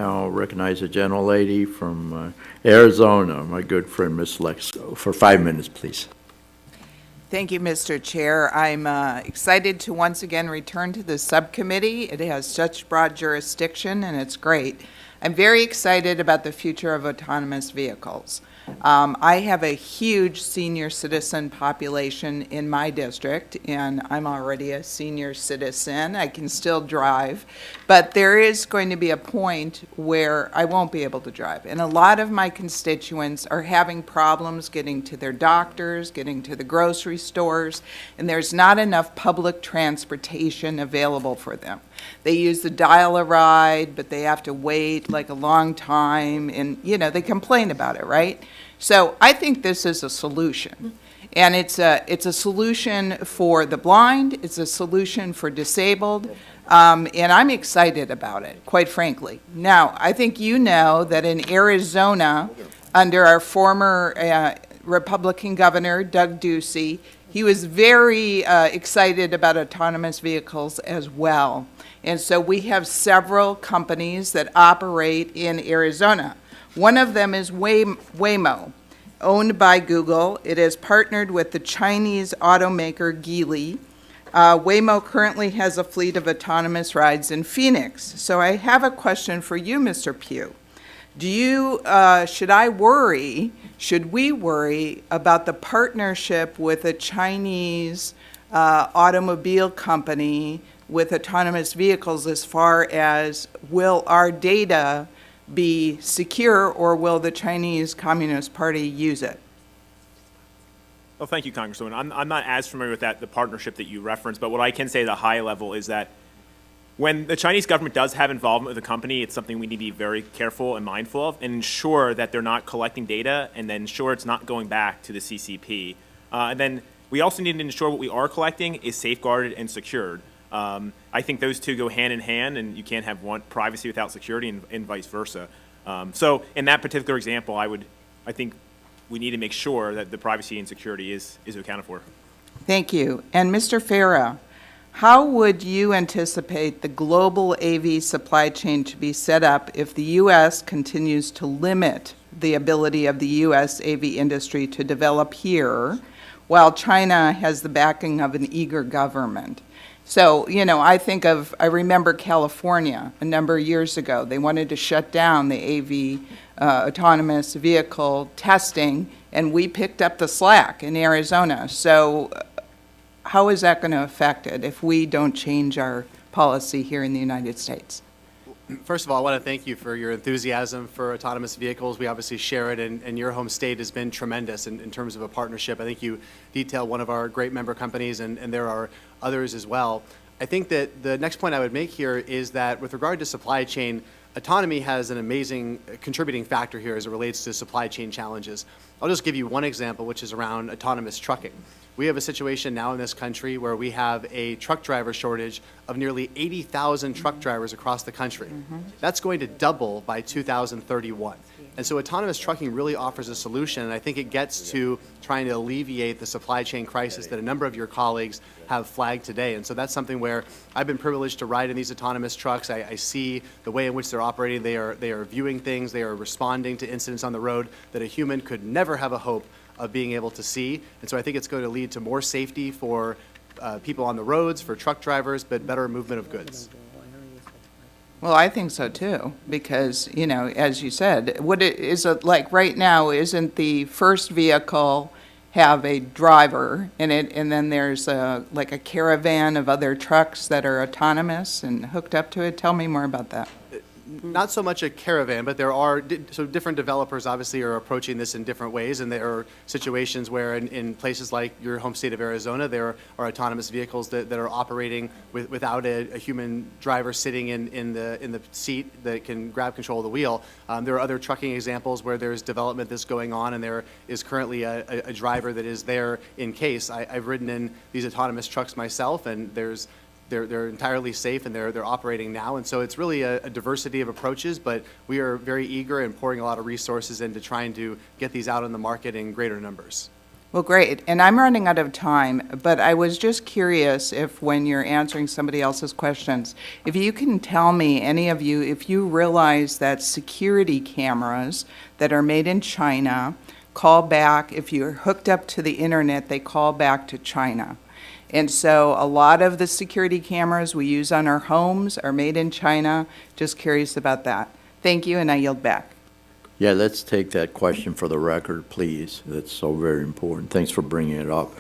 I'll recognize a gentlelady from Arizona, my good friend, Miss Lesko, for 5 minutes, please. Thank you, Mr. Chair. I'm excited to once again return to the subcommittee. It has such broad jurisdiction, and it's great. I'm very excited about the future of autonomous vehicles. I have a huge senior citizen population in my district, and I'm already a senior citizen. I can still drive, but there is going to be a point where I won't be able to drive. And a lot of my constituents are having problems getting to their doctors, getting to the grocery stores, and there's not enough public transportation available for them. They use the dial-a-ride, but they have to wait like a long time, and, they complain about it, right? So I think this is a solution. And it's a solution for the blind, it's a solution for disabled, and I'm excited about it, quite frankly. Now, I think you know that in Arizona, under our former Republican governor, Doug Ducey, he was very excited about autonomous vehicles as well. And so we have several companies that operate in Arizona. One of them is Waymo, owned by Google. It has partnered with the Chinese automaker Geely. Waymo currently has a fleet of autonomous rides in Phoenix. So I have a question for you, Mr. Pugh. Should we worry about the partnership with a Chinese automobile company with autonomous vehicles as far as will our data be secure, or will the Chinese Communist Party use it? Well, thank you, Congresswoman. I'm not as familiar with the partnership that you referenced, but what I can say at a high level is that when the Chinese government does have involvement with a company, it's something we need to be very careful and mindful of and ensure that they're not collecting data and then ensure it's not going back to the CCP. And then we also need to ensure what we are collecting is safeguarded and secured. I think those two go hand in hand, and you can't have privacy without security and vice versa. So in that particular example, I think we need to make sure that the privacy and security is accounted for. Thank you. And Mr. Farah, how would you anticipate the global AV supply chain to be set up if the U.S. continues to limit the ability of the U.S. AV industry to develop here, while China has the backing of an eager government? So, I remember California a number of years ago. They wanted to shut down the AV autonomous vehicle testing, and we picked up the slack in Arizona. So how is that going to affect it if we don't change our policy here in the United States? First of all, I want to thank you for your enthusiasm for autonomous vehicles. We obviously share it, and your home state has been tremendous in terms of a partnership. I think you detailed one of our great member companies, and there are others as well. I think that the next point I would make here is that with regard to supply chain, autonomy has an amazing contributing factor here as it relates to supply chain challenges. I'll just give you one example, which is around autonomous trucking. We have a situation now in this country where we have a truck driver shortage of nearly 80,000 truck drivers across the country. That's going to double by 2031. And so autonomous trucking really offers a solution, and I think it gets to trying to alleviate the supply chain crisis that a number of your colleagues have flagged today. And so that's something where I've been privileged to ride in these autonomous trucks. I see the way in which they're operating. They are viewing things. They are responding to incidents on the road that a human could never have a hope of being able to see. And so I think it's going to lead to more safety for people on the roads, for truck drivers, but better movement of goods. Well, I think so too, because, as you said, like right now, isn't the first vehicle have a driver in it, and then there's like a caravan of other trucks that are autonomous and hooked up to it? Tell me more about that. Not so much a caravan, but there are, so different developers obviously are approaching this in different ways, and there are situations where in places like your home state of Arizona, there are autonomous vehicles that are operating without a human driver sitting in the seat that can grab control of the wheel. There are other trucking examples where there's development that's going on, and there is currently a driver that is there in case. I've ridden in these autonomous trucks myself, and they're entirely safe, and they're operating now. And so it's really a diversity of approaches, but we are very eager and pouring a lot of resources into trying to get these out on the market in greater numbers. Well, great. And I'm running out of time, but I was just curious if, when you're answering somebody else's questions, if you can tell me, any of you, if you realize that security cameras that are made in China call back, if you're hooked up to the internet, they call back to China. And so a lot of the security cameras we use on our homes are made in China. Just curious about that. Thank you, and I yield back. Yeah, let's take that question for the record, please. That's so very important. Thanks for bringing it up.